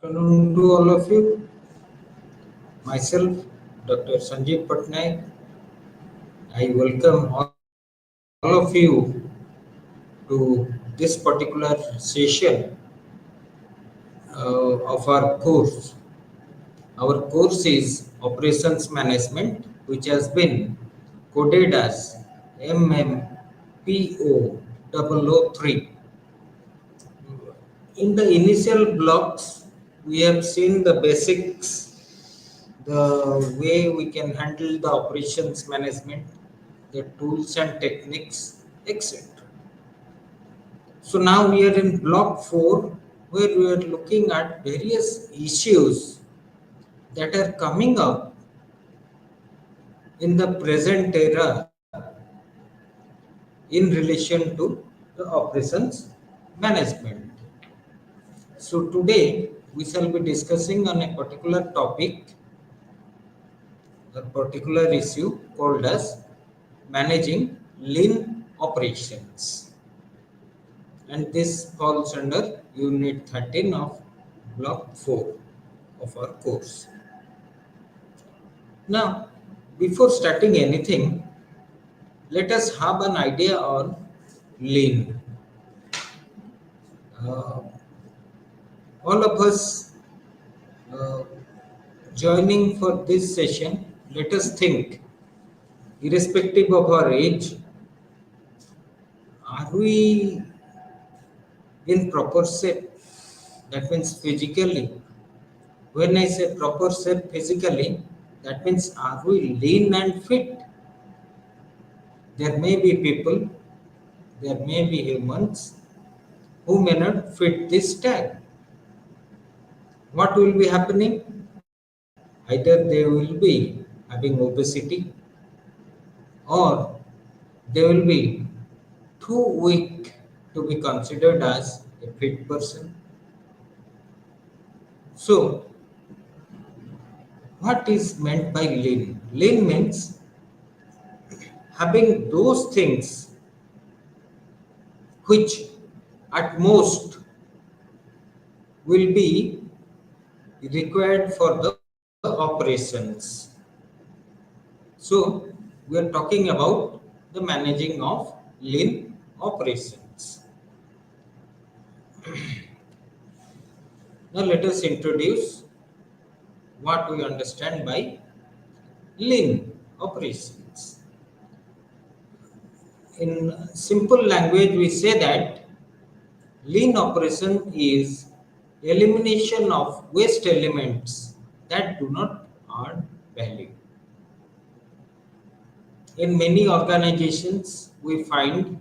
Afternoon to all of you. Myself, Dr. Sanjib Pattnaik. I welcome all of you to this particular session of our course. Our course is Operations Management, which has been coded as MMPO003. In the initial blocks, we have seen the basics, the way we can handle the operations management, the tools and techniques, etc. So now we are in block 4, where we are looking at various issues that are coming up in the present era in relation to the operations management. So today we shall be discussing on a particular topic, a particular issue called as managing lean operations, and this falls under unit 13 of block 4 of our course. Now, before starting anything, let us have an idea on lean. Uh, all of us uh, joining for this session, let us think, irrespective of our age, are we in proper shape? That means physically. When I say proper shape physically, that means are we lean and fit? There may be people, there may be humans who may not fit this tag. What will be happening? Either they will be having obesity, or they will be too weak to be considered as a fit person. So, what is meant by lean? Lean means having those things which at most will be required for the operations. So, we are talking about the managing of lean operations. Now, let us introduce what we understand by lean operations. In simple language, we say that lean operation is elimination of waste elements that do not add value. In many organizations, we find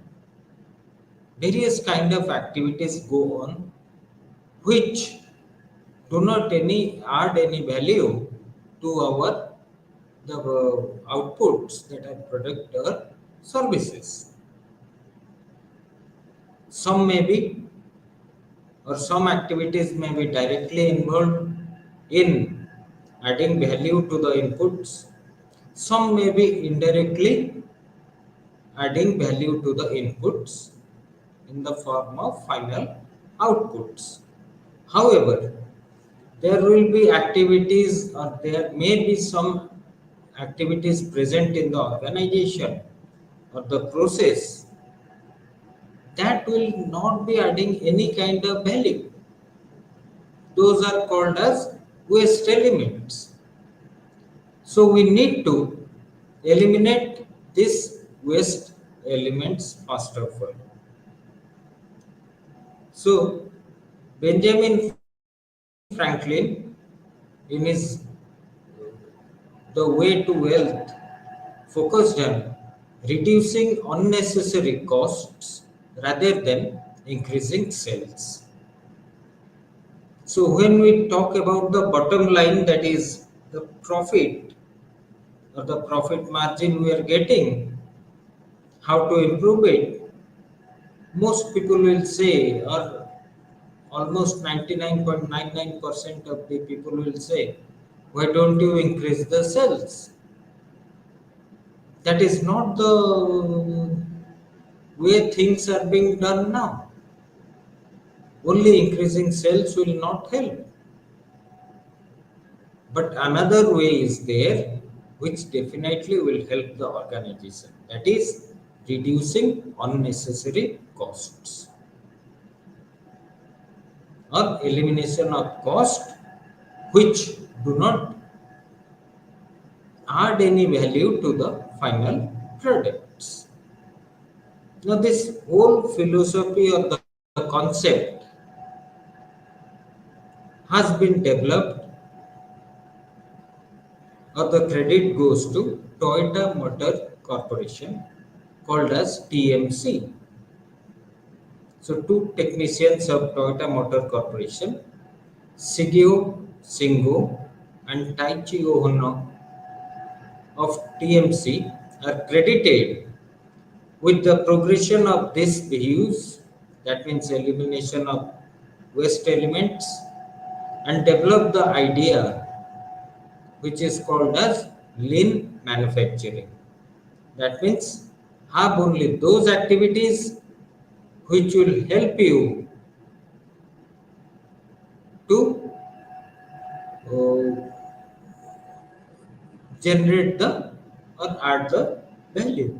various kind of activities go on which do not add any value to our the outputs that are product or services. Some may be, or some activities may be directly involved in adding value to the inputs. Some may be indirectly adding value to the inputs in the form of final outputs. However, there will be activities, or there may be some activities present in the organization or the process that will not be adding any kind of value. Those are called as waste elements. So we need to eliminate these waste elements first of all. So Benjamin Franklin, in his The Way to Wealth, focused on reducing unnecessary costs rather than increasing sales. So when we talk about the bottom line, that is the profit or the profit margin we are getting, how to improve it, most people will say, or almost 99.99% of the people will say, why don't you increase the sales? That is not the way things are being done now. Only increasing sales will not help. But another way is there which definitely will help the organization, that is reducing unnecessary costs or elimination of cost which do not add any value to the final products. Now, this whole philosophy or the concept has been developed, or the credit goes to Toyota Motor Corporation, called as TMC. So, two technicians of Toyota Motor Corporation, Shigeo Shingo and Taichi Ohno of TMC, are credited with the progression of these views, that means elimination of waste elements, and develop the idea which is called as lean manufacturing. That means have only those activities which will help you to uh, generate the or add the value.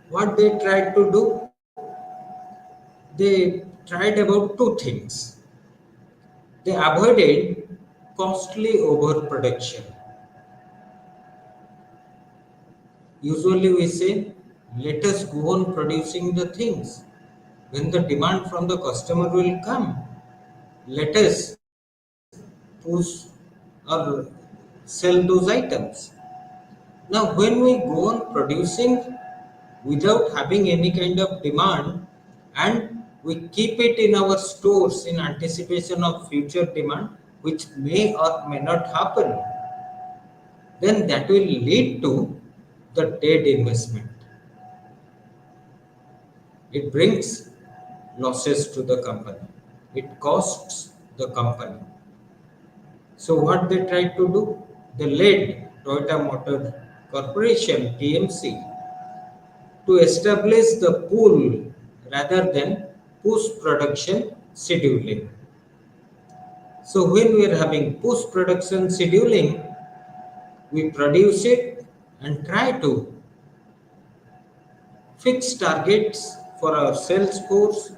What they tried to do, they tried about two things. They avoided costly overproduction. Usually we say, let us go on producing the things. When the demand from the customer will come, let us push or sell those items. Now, when we go on producing without having any kind of demand and we keep it in our stores in anticipation of future demand, which may or may not happen, then that will lead to the dead investment. It brings losses to the company. It costs the company. So what they tried to do? They led Toyota Motor Corporation (TMC) to establish the pool rather than post production scheduling. So when we are having post production scheduling, we produce it and try to fix targets for our sales force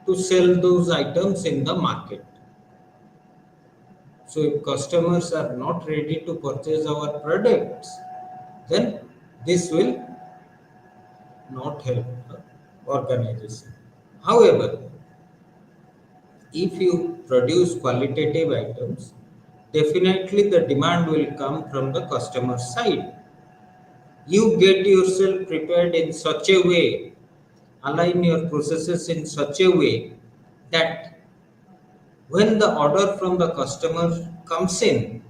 to sell those items in the market. So if customers are not ready to purchase our products, then this will not help the organization. However, if you produce qualitative items, definitely the demand will come from the customer side. You get yourself prepared in such a way, align your processes in such a way that when the order from the customer comes in,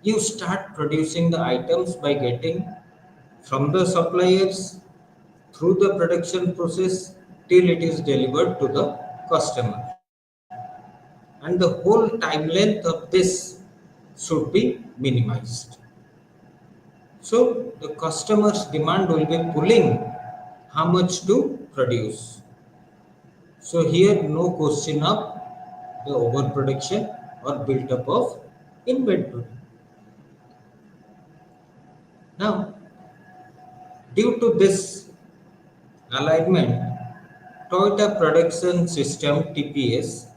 you start producing the items by getting from the suppliers through the production process till it is delivered to the customer. And the whole time length of this should be minimized. So the customer's demand will be pulling how much to produce. So here no question of the overproduction or built up of inventory. Now, due to this alignment, Toyota Production System (TPS)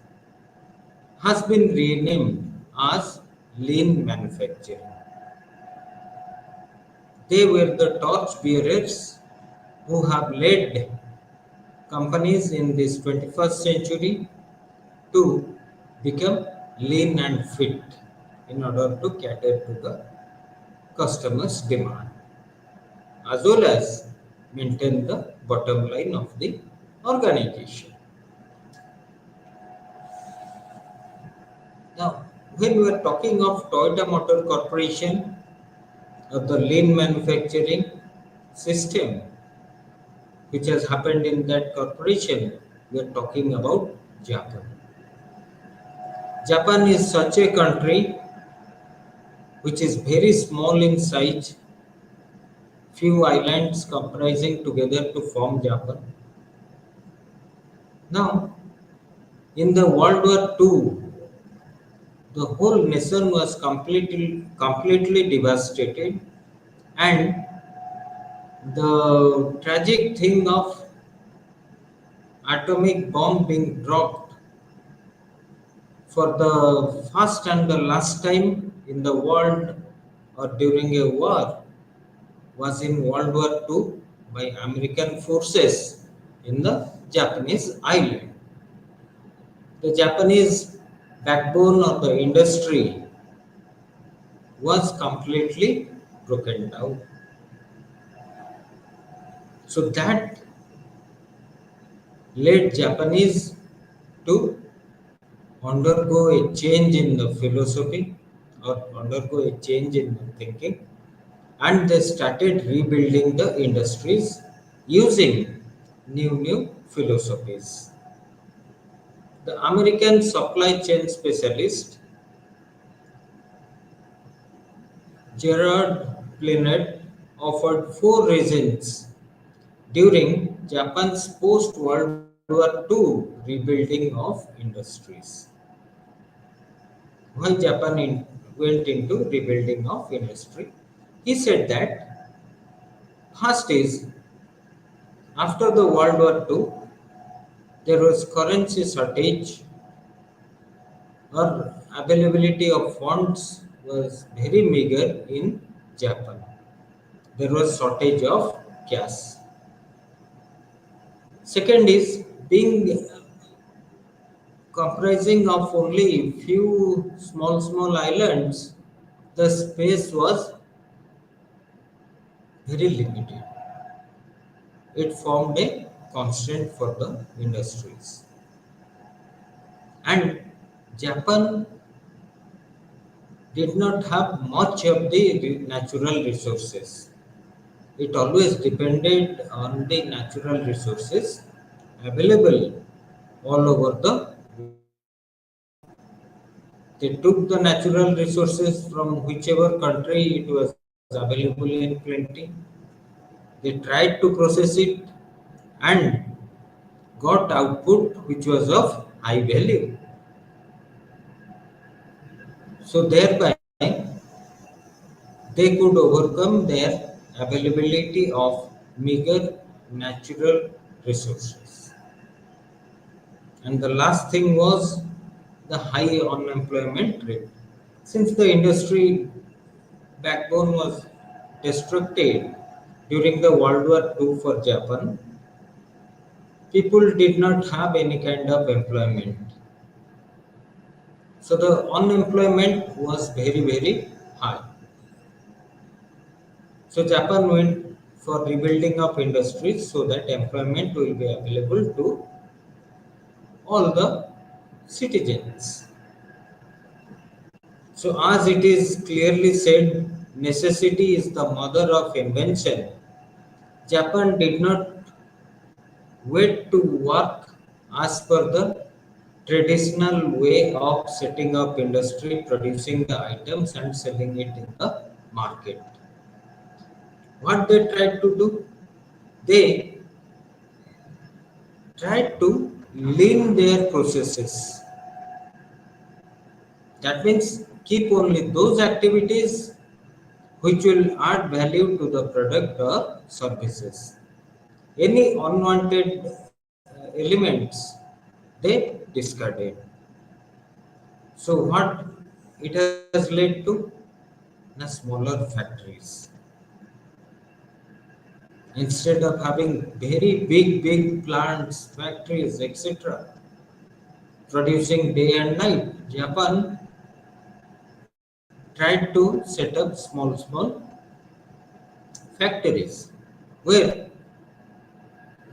has been renamed as Lean Manufacturing. They were the torch bearers who have led companies in this 21st century to become lean and fit in order to cater to the customers' demand as well as maintain the bottom line of the organization. Now, when we are talking of Toyota Motor Corporation or the lean manufacturing system which has happened in that corporation, we are talking about Japan. Japan is such a country which is very small in size, few islands comprising together to form Japan. Now, in the World War II, the whole nation was completely devastated, and the tragic thing of atomic bomb being dropped for the first and the last time in the world or during a war was in World War II by American forces in the Japanese island. The Japanese backbone of the industry was completely broken down. So that led Japanese to undergo a change in the philosophy or undergo a change in the thinking, and they started rebuilding the industries using new philosophies. The American supply chain specialist Gerard Plinet offered four reasons during Japan's post-World War II rebuilding of industries. Why Japan went into rebuilding of industry? He said that first is after the World War II, there was currency shortage or availability of funds was very meager in Japan. There was shortage of cash. Second is being comprising of only few small islands, the space was very limited. It formed a constraint for the industries. And Japan did not have much of the natural resources. It always depended on the natural resources available all over the world. They took the natural resources from whichever country it was available in plenty. They tried to process it and got output which was of high value. So thereby they could overcome their availability of meager natural resources. And the last thing was the high unemployment rate. Since the industry backbone was destructed during the World War II for Japan, people did not have any kind of employment. So the unemployment was very high. So Japan went for rebuilding of industries so that employment will be available to all the citizens. So as it is clearly said, necessity is the mother of invention. Japan did not wait to work as per the traditional way of setting up industry, producing the items and selling it in the market. What they tried to do? They tried to lean their processes. That means keep only those activities which will add value to the product or services. Any unwanted elements they discarded. So what it has led to? The smaller factories. Instead of having very big plants, factories, etc., producing day and night, Japan tried to set up small factories where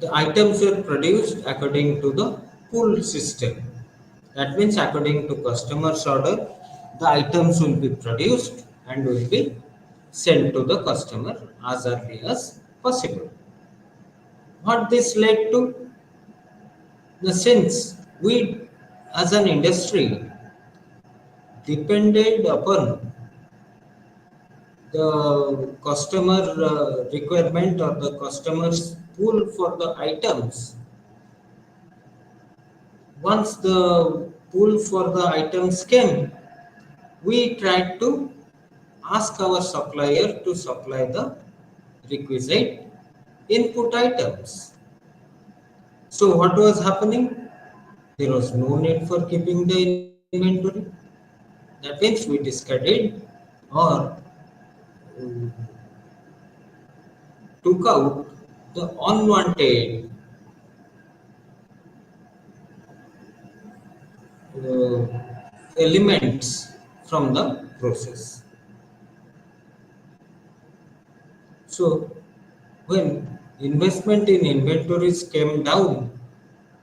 the items were produced according to the pull system. That means according to customer's order, the items will be produced and will be sent to the customer as early as possible. What this led to? The sense we as an industry depended upon the customer requirement or the customer's pull for the items. Once the pull for the items came, we tried to ask our supplier to supply the requisite input items. So what was happening? There was no need for keeping the inventory. That means we discarded or took out the unwanted uh, elements from the process. So when investment in inventories came down,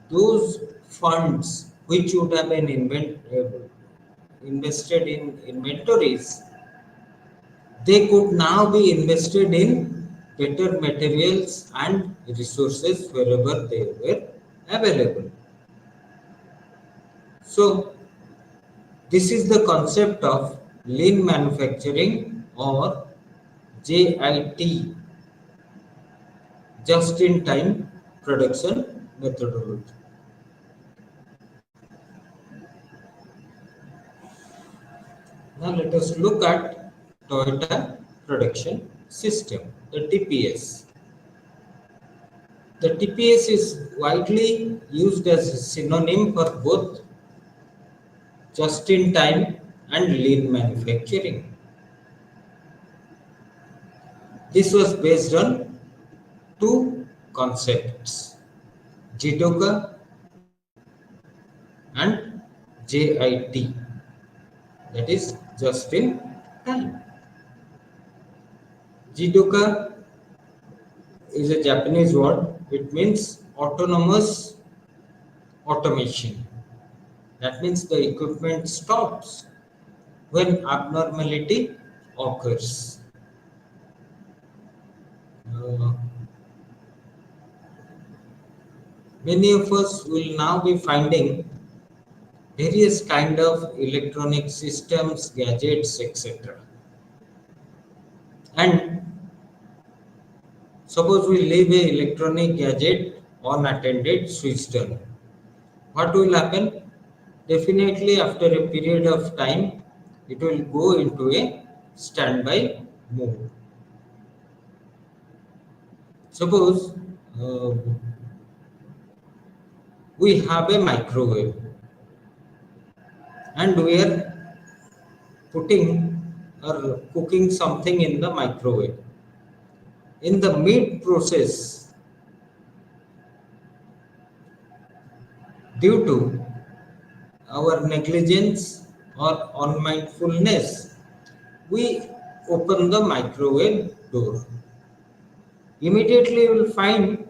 those funds which would have been invested in inventories, they could now be invested in better materials and resources wherever they were available. So this is the concept of lean manufacturing or JIT, just in time production methodology. Now let us look at Toyota production system, the TPS. The TPS is widely used as a synonym for both just in time and lean manufacturing. This was based on two concepts, Jidoka and JIT, that is just in time. Jidoka is a Japanese word. It means autonomous automation. That means the equipment stops when abnormality occurs. Uh, Many of us will now be finding various kind of electronic systems, gadgets, etc. And suppose we leave a electronic gadget unattended, switched on. What will happen? Definitely after a period of time, it will go into a standby mode. Suppose uh, we have a microwave and we are putting or cooking something in the microwave. In the mid process, due to our negligence or unmindfulness, we open the microwave door. Immediately you will find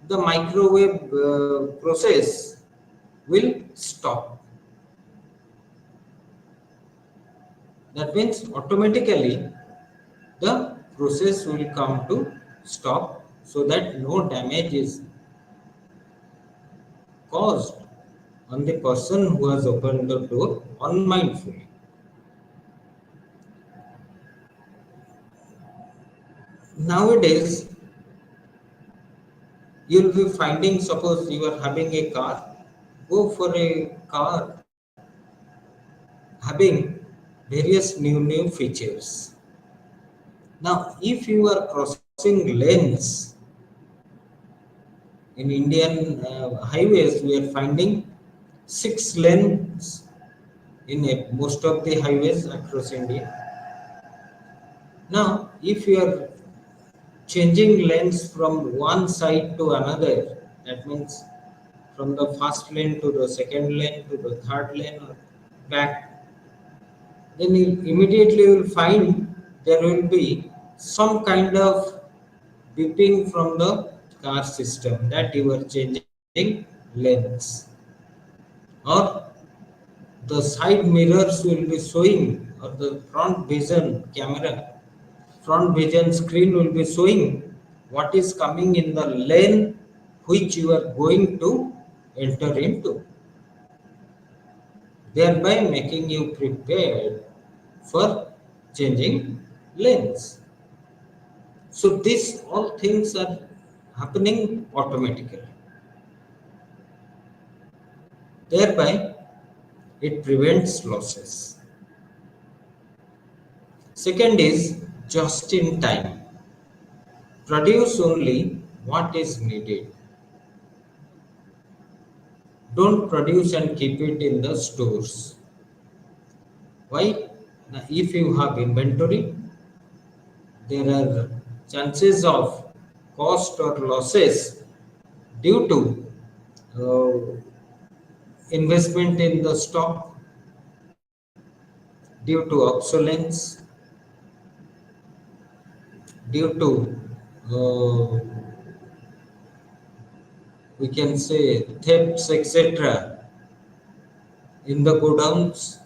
the microwave process will stop. That means automatically the process will come to stop so that no damage is caused on the person who has opened the door unmindfully. Nowadays, you'll be finding, suppose you are having a car, go for a car having various new features. Now, if you are crossing lanes in Indian highways, we are finding 6 lanes in most of the highways across India. Now, if you are changing lanes from one side to another, that means from the first lane to the second lane to the third lane or back, then you immediately will find there will be some kind of beeping from the car system that you are changing lanes, or the side mirrors will be showing, or the front vision screen will be showing what is coming in the lane which you are going to enter into, thereby making you prepared for changing lanes. So these all things are happening automatically. Thereby, it prevents losses. Second is just in time. Produce only what is needed. Don't produce and keep it in the stores. Why? Now, if you have inventory, there are chances of cost or losses due to investment in the stock, due to obsolescence, due to uh, we can say thefts, etc. in the godowns.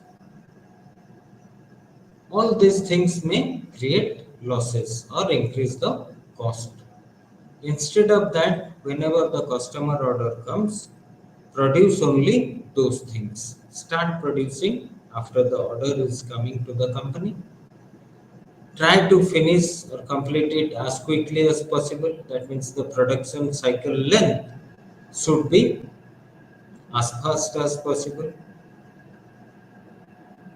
All these things may create losses or increase the cost. Instead of that, whenever the customer order comes, produce only those things. Start producing after the order is coming to the company. Try to finish or complete it as quickly as possible. That means the production cycle length should be as fast as possible.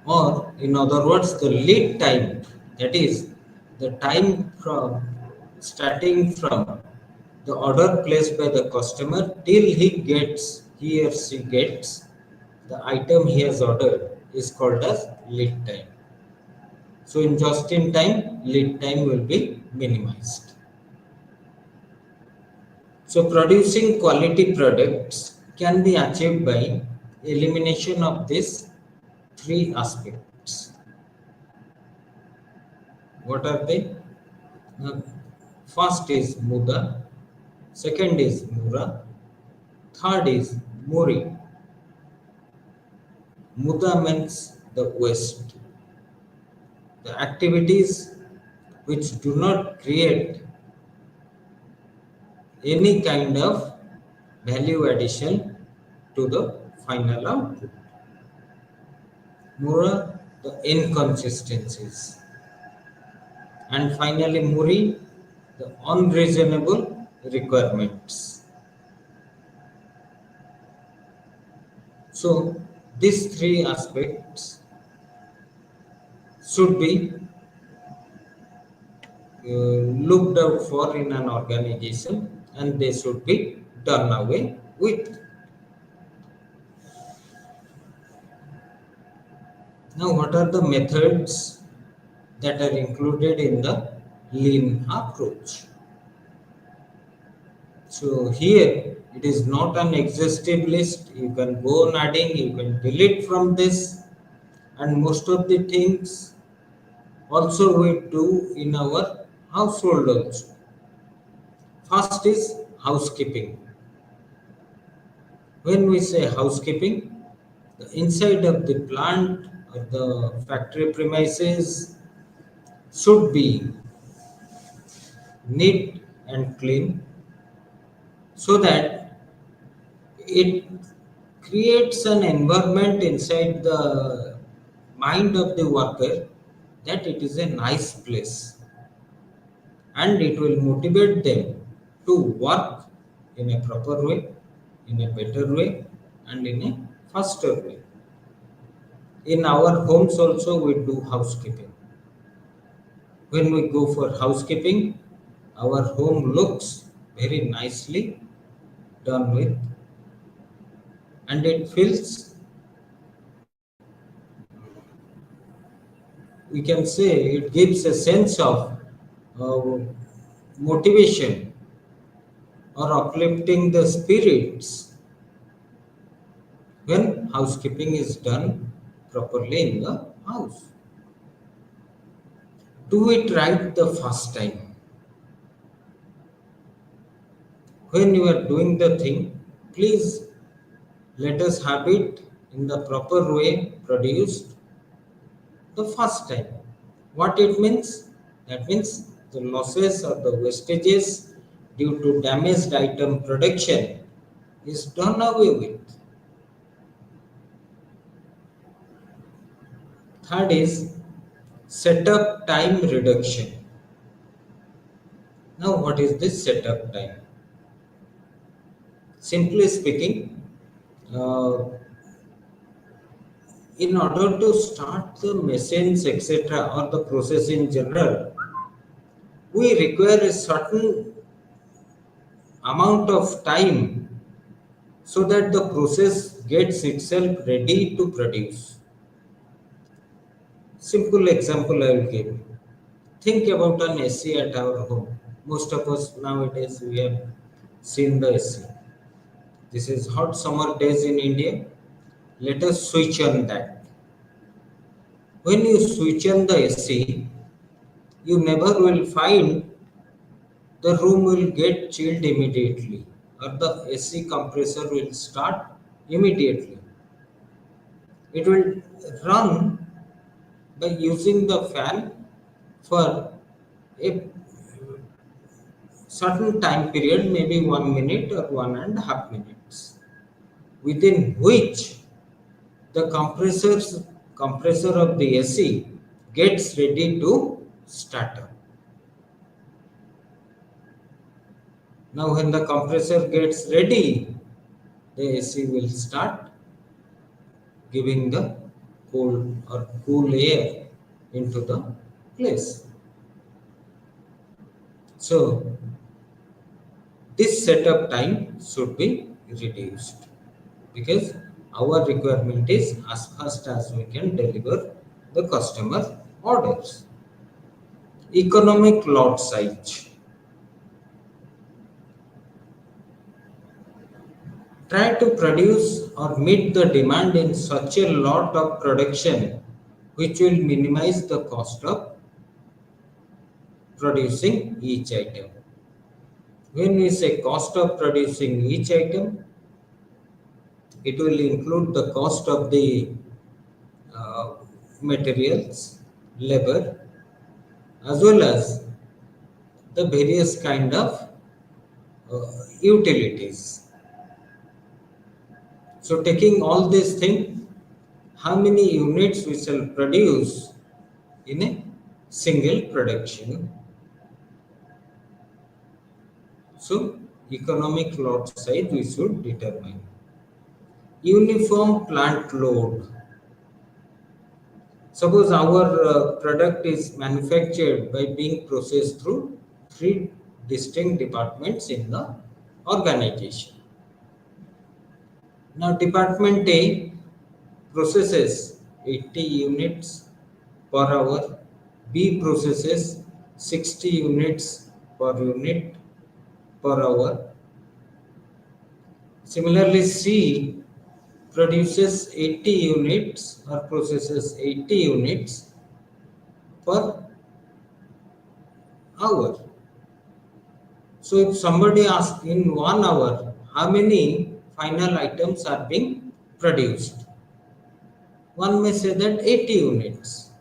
Or, in other words, the lead time, that is, the time from starting from the order placed by the customer till he or she gets the item he has ordered is called as lead time. So, in just in time, lead time will be minimized. So, producing quality products can be achieved by elimination of these three aspects. What are they? Now, first is Muda, second is Mura, third is Muri. Muda means the waste. The activities which do not create any kind of value addition to the final output. Mura, the inconsistencies. And finally, Muri, the unreasonable requirements. So, these three aspects should be looked out for in an organization and they should be done away with. Now, what are the methods that are included in the lean approach? So, here it is not an exhaustive list. You can go on adding, you can delete from this, and most of the things also we do in our household also. First is housekeeping. When we say housekeeping, the inside of the plant or the factory premises should be neat and clean so that it creates an environment inside the mind of the worker that it is a nice place and it will motivate them to work in a proper way, in a better way, and in a faster way. In our homes also we do housekeeping. When we go for housekeeping, our home looks very nicely done with and it feels, we can say, it gives a sense of uh, motivation or uplifting the spirits when housekeeping is done properly in the house. Do it right the first time. When you are doing the thing, please let us have it in the proper way produced the first time. What it means? That means the losses or the wastages due to damaged item production is done away with. Third is setup time reduction. Now, what is this setup time? Simply speaking, uh, In order to start the machines, etc., or the process in general, we require a certain amount of time so that the process gets itself ready to produce. Simple example I will give you. Think about an AC at our home. Most of us nowadays we have seen the AC. This is hot summer days in India. Let us switch on that. When you switch on the AC, you never will find the room will get chilled immediately or the AC compressor will start immediately. It will run by using the fan for a certain time period, maybe 1 minute or 1.5 minutes, within which the compressor of the AC gets ready to start up. Now, when the compressor gets ready, the AC will start giving the cold or cool air into the place. So, this setup time should be reduced because our requirement is as fast as we can deliver the customer orders. Economic lot size. Try to produce or meet the demand in such a lot of production which will minimize the cost of producing each item. When we say cost of producing each item, it will include the cost of the uh, materials, labor, as well as the various kind of utilities. So taking all these things, how many units we shall produce in a single production. So economic lot size we should determine. Uniform plant load. Suppose our product is manufactured by being processed through three distinct departments in the organization. Now, Department A processes 80 units per hour, B processes 60 units per unit per hour. Similarly, C produces 80 units or processes 80 units per hour. So if somebody asks in 1 hour how many final items are being produced, one may say that 80 units.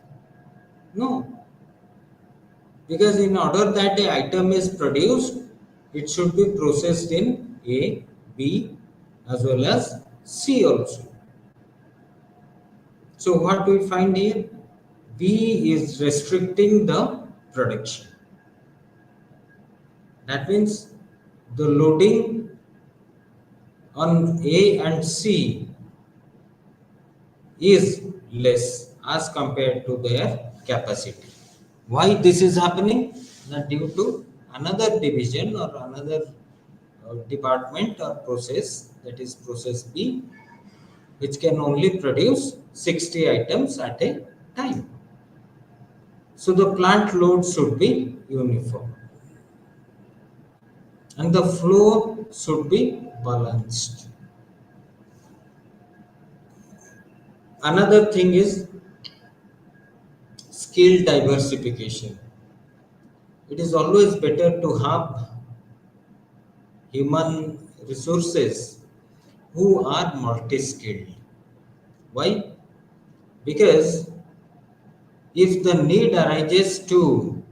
No, because in order that a item is produced, it should be processed in A, B as well as C also. So what we find here, B is restricting the production. That means the loading on A and C is less as compared to their capacity. Why this is happening? That due to another division or another department or process, that is process B, which can only produce 60 items at a time. So the plant load should be uniform and the flow should be balanced. Another thing is skill diversification. It is always better to have human resources who are multi-skilled. Why? Because if the need arises to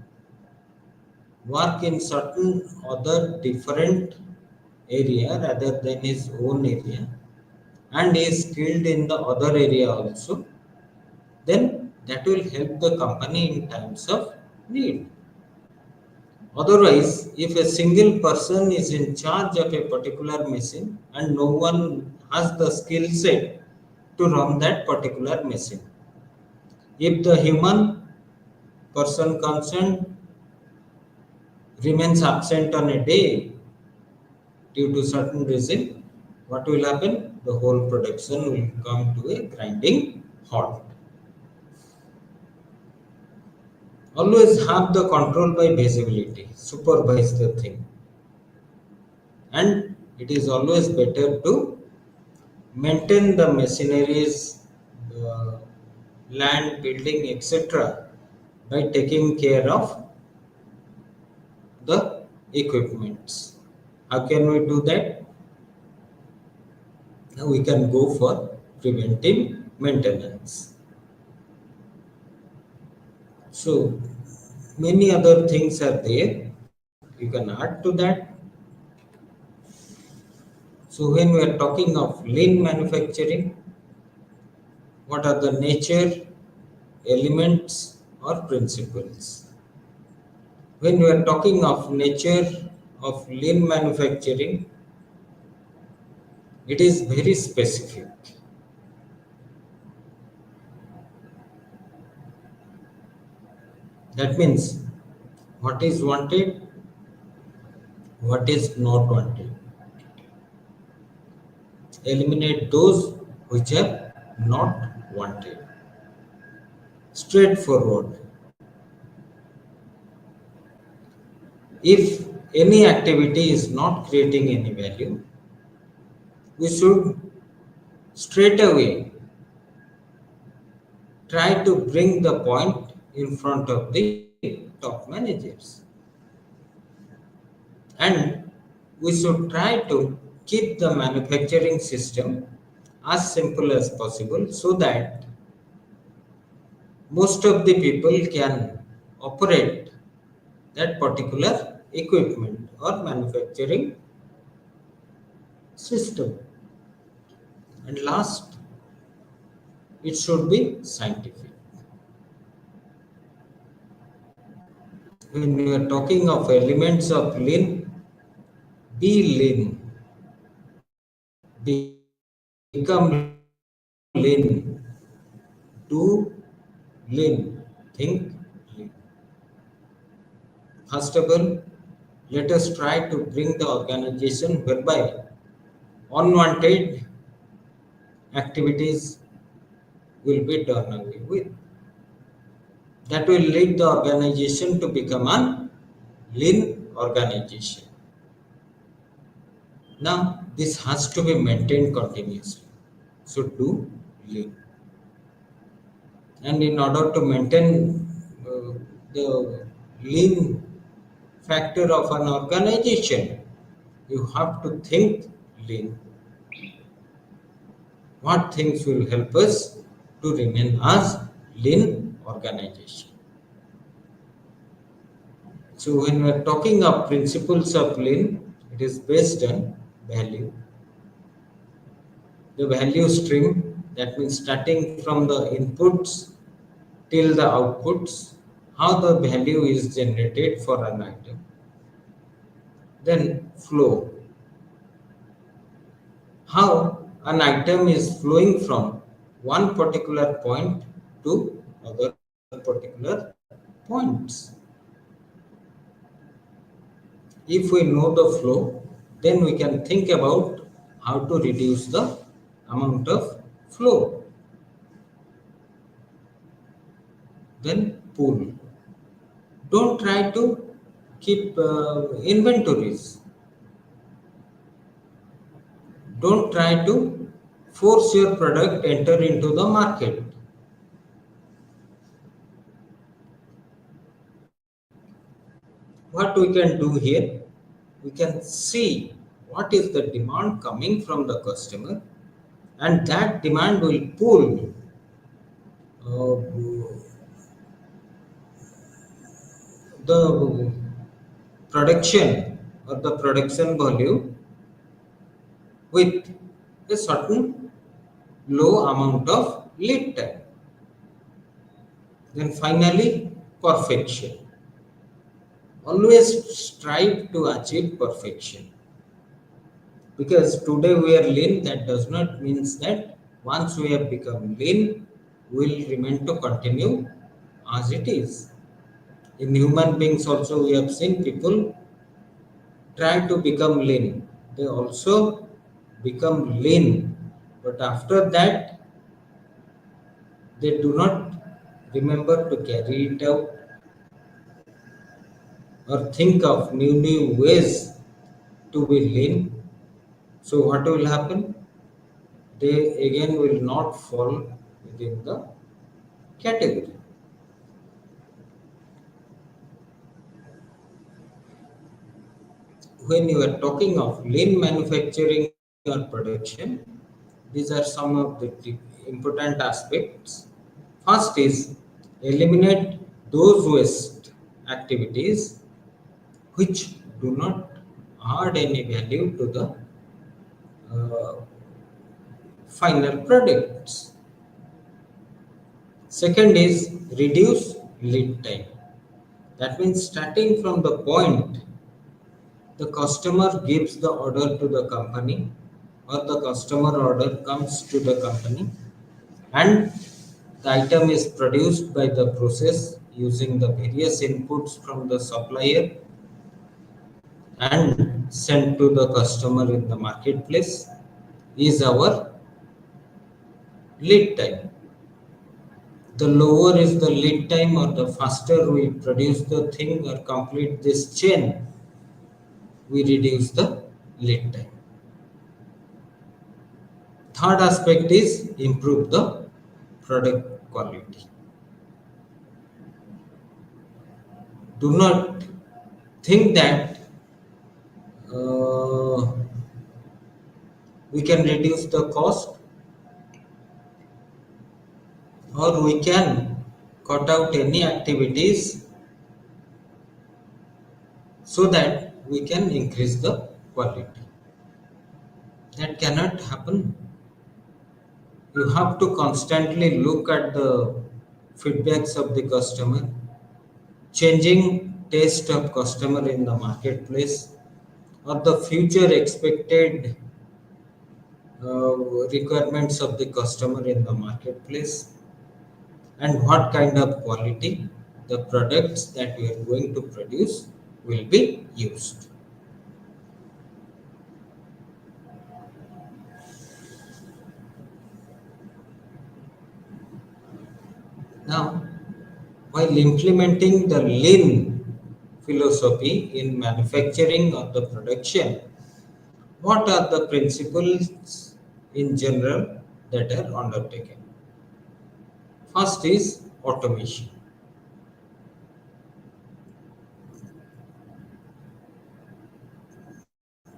work in certain other different area rather than his own area and is skilled in the other area also, then that will help the company in times of need. Otherwise, if a single person is in charge of a particular machine and no one has the skill set, to run that particular machine. If the human person concerned remains absent on a day due to certain reason, what will happen? The whole production will come to a grinding halt. Always have the control by visibility, supervise the thing. And it is always better to maintain the machineries, the land, building, etc. by taking care of the equipments. How can we do that? Now we can go for preventive maintenance. So many other things are there. You can add to that. So when we are talking of lean manufacturing, what are the nature, elements or principles? When we are talking of nature of lean manufacturing, it is very specific. That means what is wanted, what is not wanted. Eliminate those which are not wanted. Straightforward. If any activity is not creating any value, we should straight away try to bring the point in front of the top managers. And we should try to keep the manufacturing system as simple as possible so that most of the people can operate that particular equipment or manufacturing system. And last, it should be scientific. When we are talking of elements of lean, be lean, become lean, do lean, think lean. First of all, let us try to bring the organization whereby unwanted activities will be done away with. That will lead the organization to become a lean organization. Now, this has to be maintained continuously. So, do lean. And in order to maintain the lean factor of an organization, you have to think lean. What things will help us to remain as lean organization? So when we are talking of principles of lean, it is based on value. The value stream, that means starting from the inputs till the outputs, how the value is generated for an item. Then flow, how an item is flowing from one particular point to other particular points. If we know the flow, then we can think about how to reduce the amount of flow. Then pool. Don't try to keep inventories. Don't try to force your product enter into the market. What we can do here, we can see what is the demand coming from the customer, and that demand will pull uh, the production or the production volume with a certain low amount of lead time. Then finally, perfection. Always strive to achieve perfection. Because today we are lean, that does not mean that Once we have become lean, will remain to continue as it is. In human beings also we have seen people try to become lean. They also become lean, but after that they do not remember to carry it out or think of new ways to be lean. So what will happen? They again will not fall within the category. When you are talking of lean manufacturing or production, these are some of the important aspects. First is eliminate those waste activities which do not add any value to the uh, final products. Second is reduce lead time. That means starting from the point the customer gives the order to the company or the customer order comes to the company and the item is produced by the process using the various inputs from the supplier and sent to the customer in the marketplace is our lead time. The lower is the lead time or the faster we produce the thing or complete this chain, we reduce the lead time. Third aspect is improve the product quality. Do not think that uh, we can reduce the cost or we can cut out any activities so that we can increase the quality. That cannot happen. You have to constantly look at the feedbacks of the customer, changing taste of customer in the marketplace, or the future expected requirements of the customer in the marketplace, and what kind of quality the products that we are going to produce will be used. Now, while implementing the lean philosophy in manufacturing or the production, what are the principles in general that are undertaken? First is automation.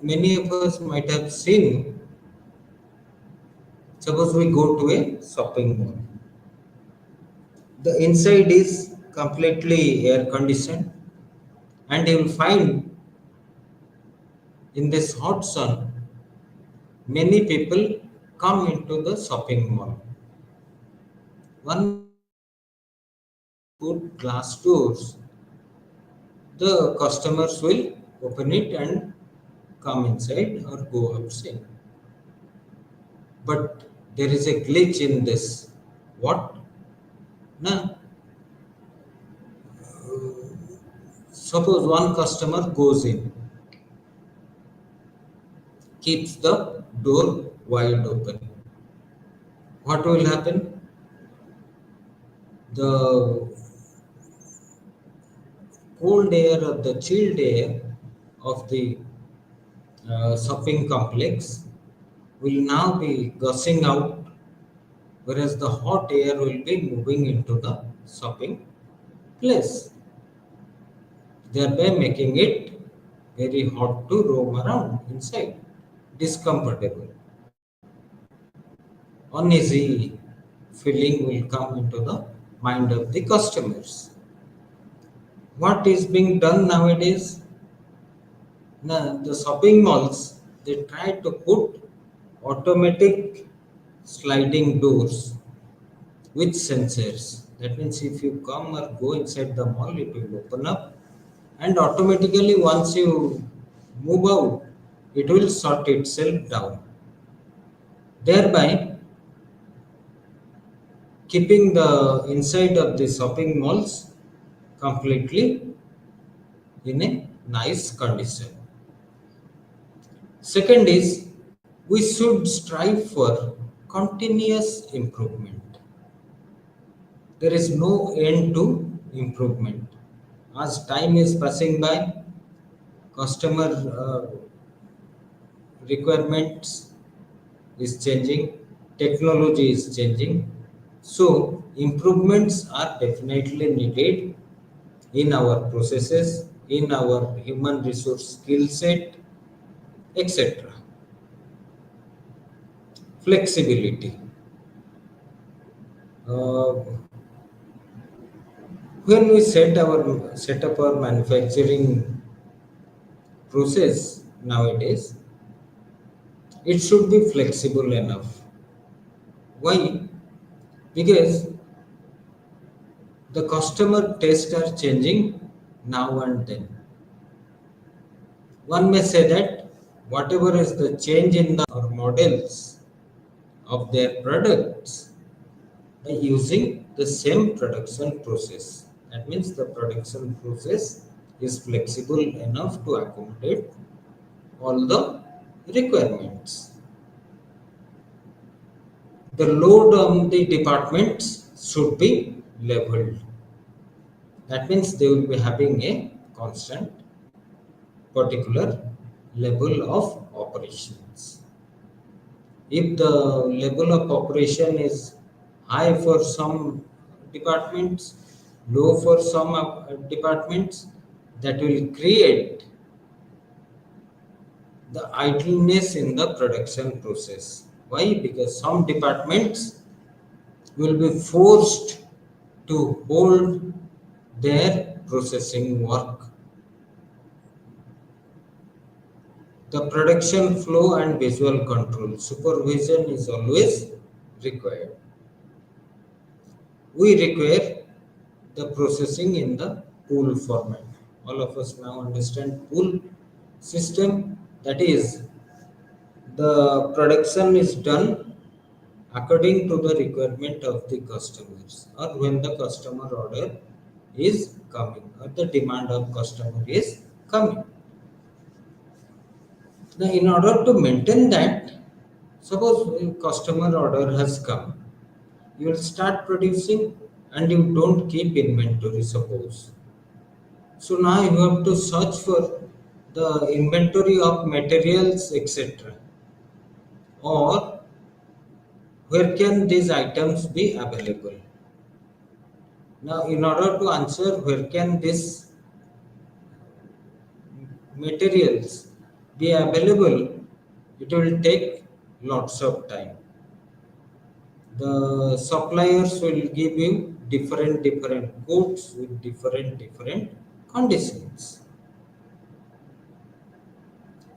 Many of us might have seen, suppose we go to a shopping mall. The inside is completely air conditioned, and you will find in this hot sun, many people come into the shopping mall. One put glass doors, the customers will open it and come inside or go outside. But there is a glitch in this. What? Now, suppose one customer goes in, keeps the door wide open. What will happen? The cold air or the chilled air of the shopping complex will now be gushing out, whereas the hot air will be moving into the shopping place, thereby making it very hot to roam around inside, discomfortable. Uneasy feeling will come into the mind of the customers. What is being done nowadays? Now, the shopping malls they try to put automatic sliding doors with sensors. That means if you come or go inside the mall, it will open up, and automatically once you move out, it will shut itself down. Thereby, keeping the inside of the shopping malls completely in a nice condition. Second is we should strive for continuous improvement. There is no end to improvement. As time is passing by, customer requirements is changing, technology is changing. So improvements are definitely needed in our processes, in our human resource skill set, etc. Flexibility. Uh, when we set up our manufacturing process nowadays, it should be flexible enough. Why? Because the customer tastes are changing now and then. One may say that whatever is the change in the or models of their products by using the same production process. That means the production process is flexible enough to accommodate all the requirements. The load on the departments should be leveled. That means they will be having a constant particular level of operations. If the level of operation is high for some departments, low for some departments, that will create the idleness in the production process. Why? Because some departments will be forced to hold their processing work. The production flow and visual control supervision is always required. We require the processing in the pool format. All of us now understand pool system. That is, the production is done according to the requirement of the customers or when the customer order is coming or the demand of customer is coming. Now, in order to maintain that, suppose a customer order has come, you will start producing and you don't keep inventory, suppose. So now you have to search for the inventory of materials, etc. Or where can these items be available? Now, in order to answer where can these materials be available, it will take lots of time. The suppliers will give you different quotes with different conditions.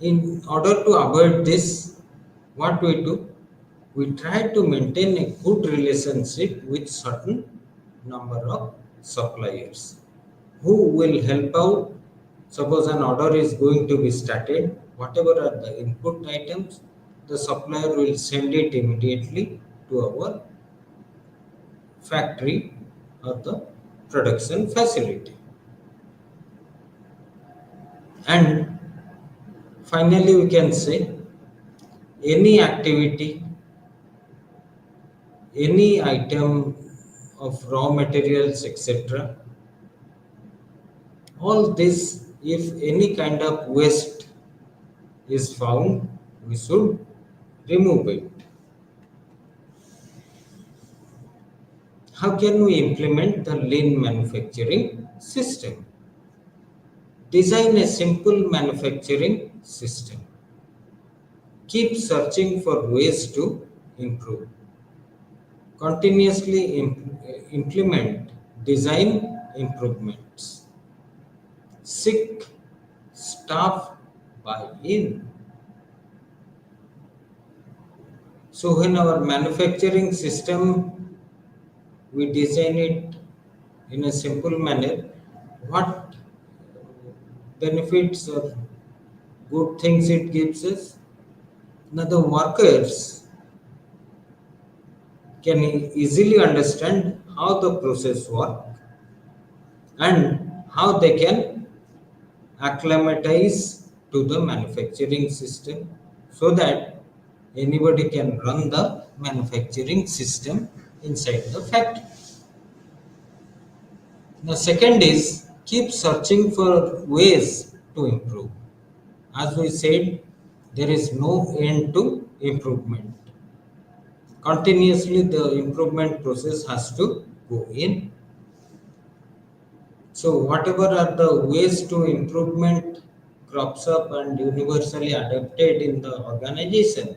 In order to avoid this, what we do? We try to maintain a good relationship with certain number of suppliers who will help out. Suppose an order is going to be started, whatever are the input items, the supplier will send it immediately to our factory or the production facility. And finally, we can say any activity, any item of raw materials, etc. All this, if any kind of waste is found, we should remove it. How can we implement the lean manufacturing system? Design a simple manufacturing system. Keep searching for ways to improve. Continuously implement design improvements. Seek staff buy-in. So when our manufacturing system, we design it in a simple manner, what benefits or good things it gives us? Now the workers can easily understand how the process works and how they can acclimatize to the manufacturing system so that anybody can run the manufacturing system inside the factory. The second is keep searching for ways to improve. As we said, there is no end to improvement. Continuously, the improvement process has to go in. So, whatever are the ways to improvement crops up and universally adapted in the organization,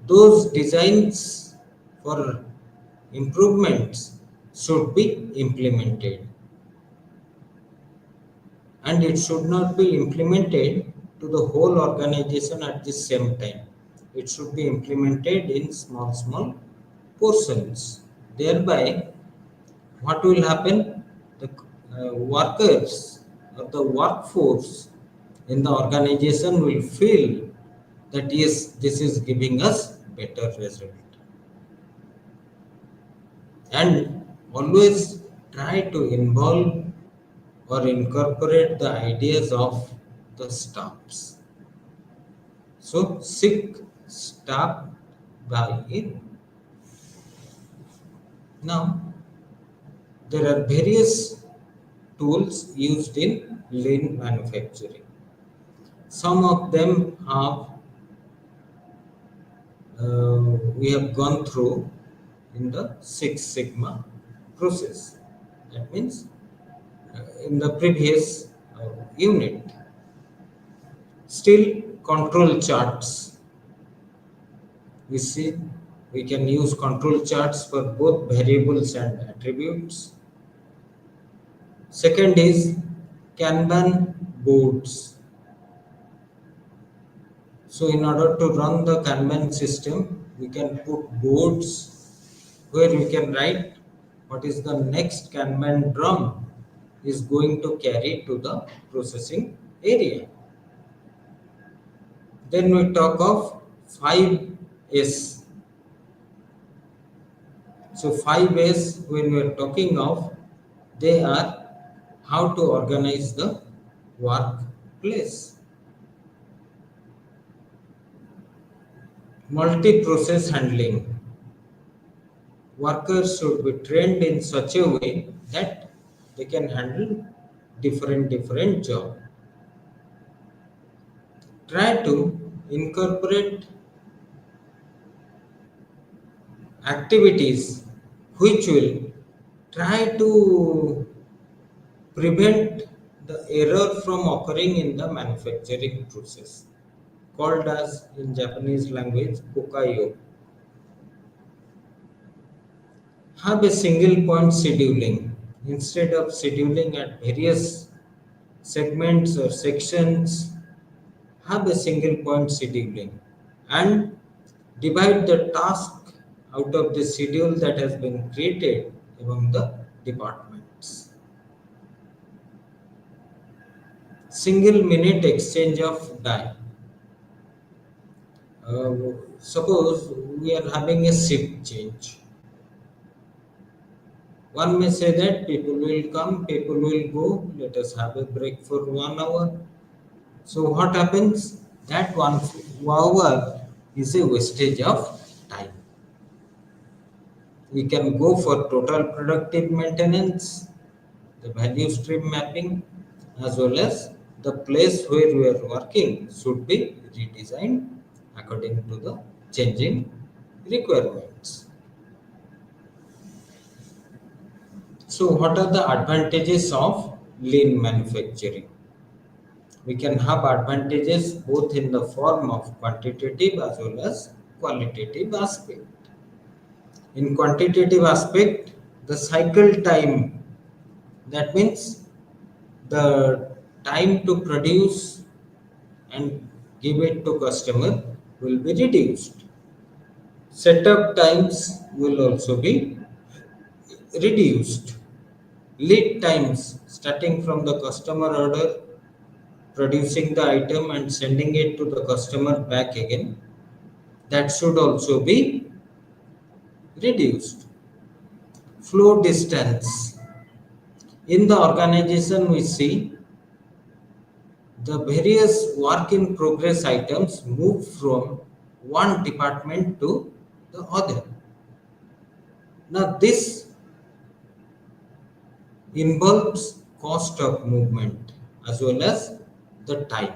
those designs for improvements should be implemented, and it should not be implemented to the whole organization at the same time. It should be implemented in small portions. Thereby, what will happen? The workers or the workforce in the organization will feel that yes, this is giving us better result. And always try to involve or incorporate the ideas of the staffs. So seek staff buy-in. Now there are various tools used in lean manufacturing. Some of them have we have gone through in the Six Sigma process. That means in the previous unit. Still, control charts. We see we can use control charts for both variables and attributes. Second is Kanban boards. So, in order to run the Kanban system, we can put boards where we can write what is the next Kanban drum is going to carry to the processing area. Then we talk of 5S. So 5S, when we are talking of, they are how to organize the workplace. Multi-process handling. Workers should be trained in such a way that they can handle different jobs. Try to incorporate activities which will try to prevent the error from occurring in the manufacturing process, called as in Japanese language kokayo. Have a single point scheduling instead of scheduling at various segments or sections. Have a single point scheduling and divide the task out of the schedule that has been created among the departments. Single minute exchange of die. Suppose we are having a shift change. One may say that people will come, people will go, let us have a break for 1 hour. So what happens? That 1 hour is a wastage of time. We can go for total productive maintenance, the value stream mapping, as well as the place where we are working should be redesigned according to the changing requirements. So, what are the advantages of lean manufacturing? We can have advantages both in the form of quantitative as well as qualitative aspect. In quantitative aspect, the cycle time, that means the time to produce and give it to customer will be reduced. Setup times will also be reduced. Lead times starting from the customer order, producing the item and sending it to the customer back again, that should also be reduced. Flow distance. In the organization, we see the various work in progress items move from one department to the other. Now, this involves cost of movement as well as the time.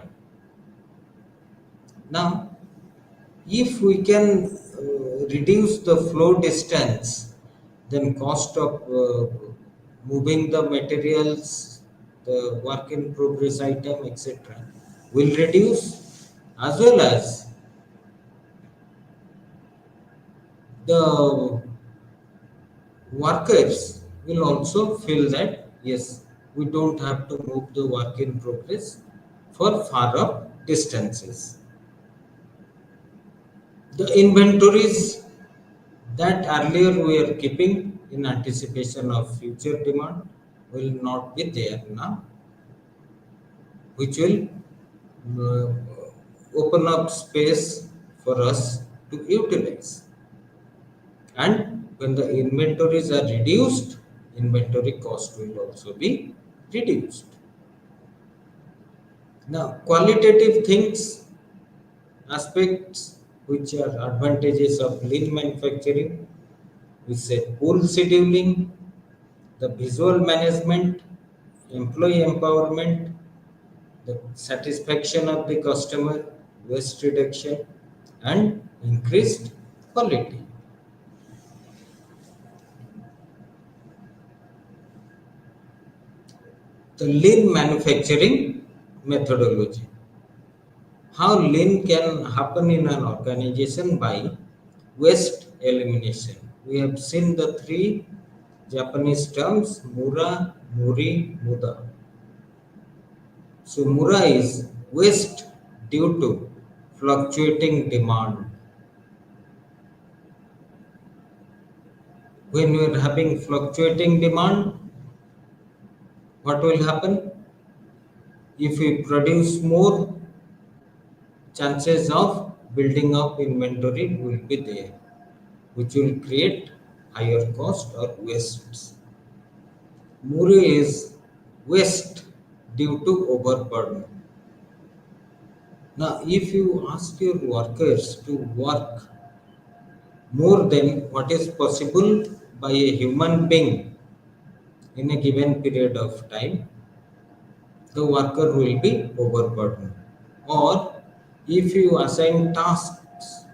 Now, if we can reduce the flow distance, then cost of moving the materials, the work in progress item, etc., will reduce, as well as the workers will also feel that yes, we don't have to move the work in progress for far off distances. The inventories that earlier we are keeping in anticipation of future demand will not be there now, which will uh, open up space for us to utilize. And when the inventories are reduced, inventory cost will also be reduced. Now, qualitative things, aspects which are advantages of lean manufacturing, we say pool scheduling, the visual management, employee empowerment, the satisfaction of the customer, waste reduction, and increased quality. The lean manufacturing methodology. How lean can happen in an organization by waste elimination. We have seen the three Japanese terms Mura, Muri, Muda. So Mura is waste due to fluctuating demand. When you are having fluctuating demand, what will happen? If we produce more, chances of building up inventory will be there, which will create higher cost or wastes. Muri is waste due to overburden. Now, if you ask your workers to work more than what is possible by a human being in a given period of time, the worker will be overburdened. Or if you assign tasks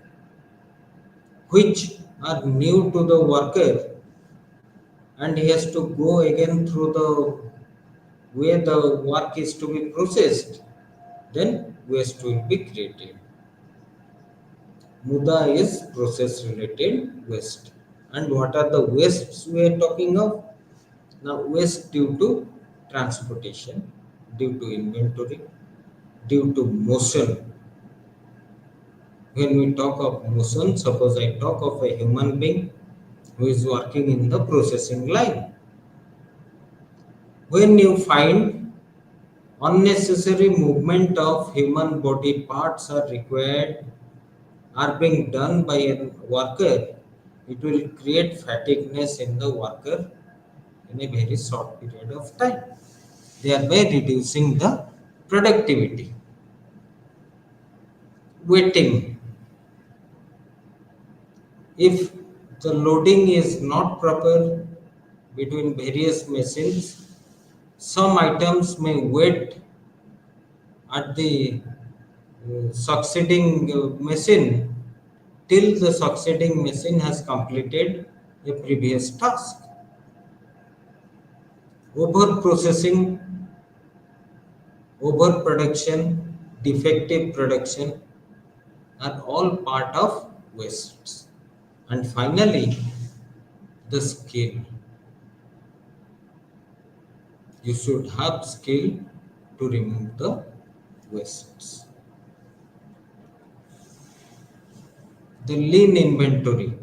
which are new to the worker and he has to go again through the way the work is to be processed, then waste will be created. Muda is process related waste. And what are the wastes we are talking of? Now, waste due to transportation, due to inventory, due to motion. When we talk of motion, suppose I talk of a human being who is working in the processing line. When you find unnecessary movement of human body parts are being done by a worker, it will create fatigueness in the worker in a very short period of time, thereby reducing the productivity. Waiting. If the loading is not proper between various machines, some items may wait at the succeeding machine till the succeeding machine has completed a previous task. Over processing, overproduction, defective production are all part of wastes. And finally, the skill. You should have skill to remove the wastes. The lean inventory.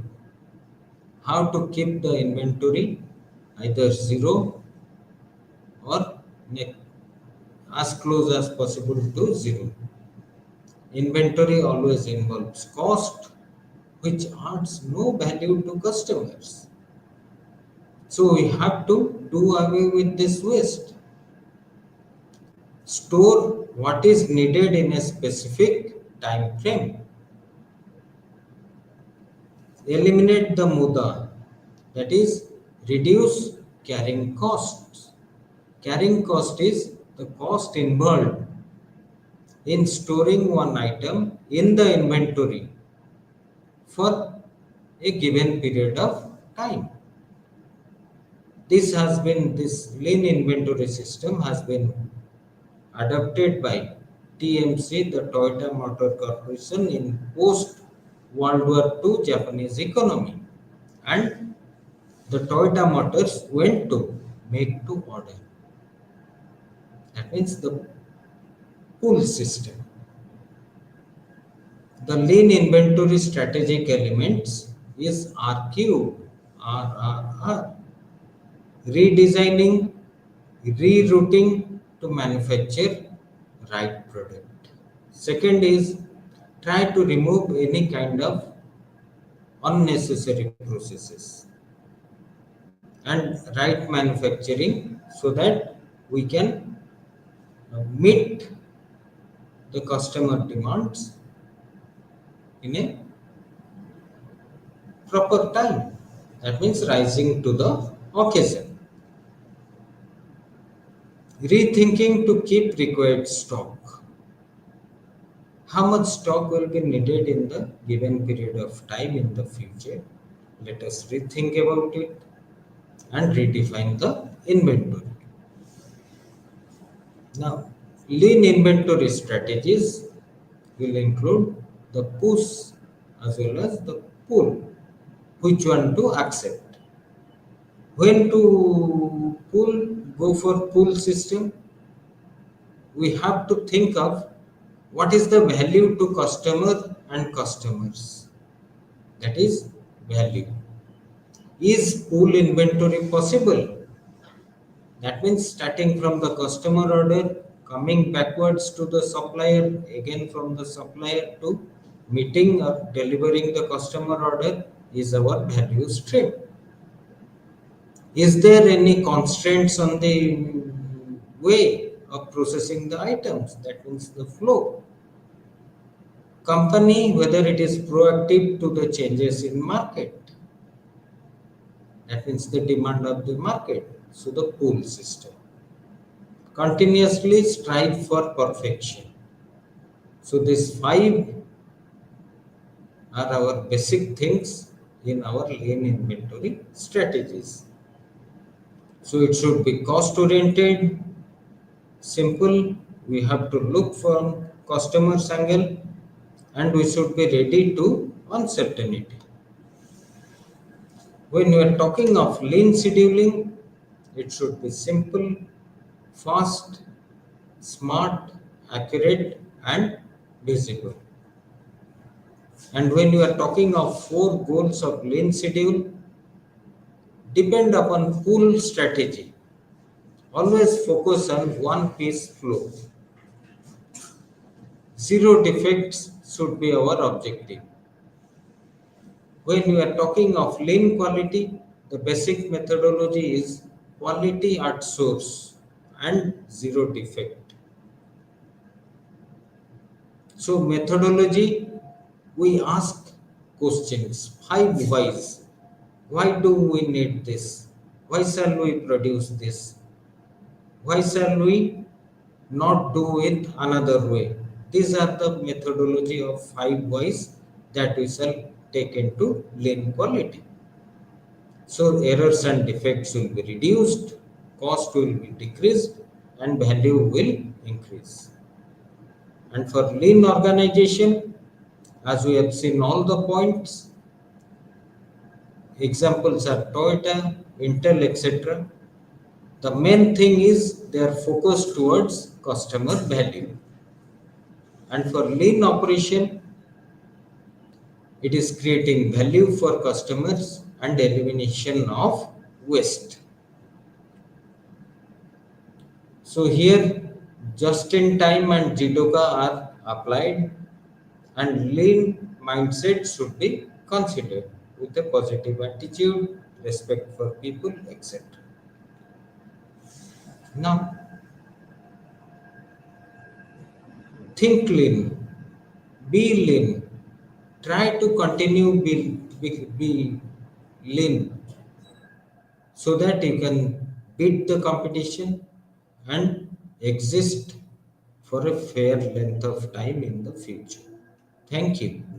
How to keep the inventory either zero or as close as possible to zero. Inventory always involves cost, which adds no value to customers. So we have to do away with this waste. Store what is needed in a specific time frame. Eliminate the muda, that is, reduce carrying costs. Carrying cost is the cost involved in storing one item in the inventory for a given period of time. This lean inventory system has been adopted by TMC, the Toyota Motor Corporation, in post World War II Japanese economy, and the Toyota Motors went to make to order. That means the pull system. The lean inventory strategic elements is RRR, redesigning, rerouting to manufacture right product. Second is try to remove any kind of unnecessary processes and right manufacturing so that we can meet the customer demands in a proper time. That means rising to the occasion. Rethinking to keep required stock. How much stock will be needed in the given period of time in the future? Let us rethink about it and redefine the inventory. Now, lean inventory strategies will include the push as well as the pull. Which one to accept? When to go for pull system, we have to think of what is the value to customer and customers. That is value. Is pull inventory possible? That means starting from the customer order, coming backwards to the supplier, again from the supplier to meeting or delivering the customer order is our value stream. Is there any constraints on the way of processing the items? That means the flow. Company, whether it is proactive to the changes in market. That means the demand of the market. So the pull system. Continuously strive for perfection. So these five are our basic things in our lean inventory strategies. So it should be cost oriented, simple. We have to look from customer's angle, and we should be ready to uncertainty. When we are talking of lean scheduling, it should be simple, fast, smart, accurate, and visible. And when you are talking of four goals of lean schedule, depend upon pull strategy. Always focus on one piece flow. Zero defects should be our objective. When we are talking of lean quality, the basic methodology is quality at source and zero defect. So methodology, we ask questions, five whys. Why do we need this? Why shall we produce this? Why shall we not do it another way? These are the methodology of five whys that we shall take into lean quality. So errors and defects will be reduced, cost will be decreased, and value will increase. And for lean organization, as we have seen all the points, examples are Toyota, Intel, etc. The main thing is they are focused towards customer value. And for lean operation, it is creating value for customers and elimination of waste. So here, just in time and JIDOKA are applied, and lean mindset should be considered with a positive attitude, respect for people, etc. Now, think lean, be lean, try to continue be lean so that you can beat the competition and exist for a fair length of time in the future. Thank you.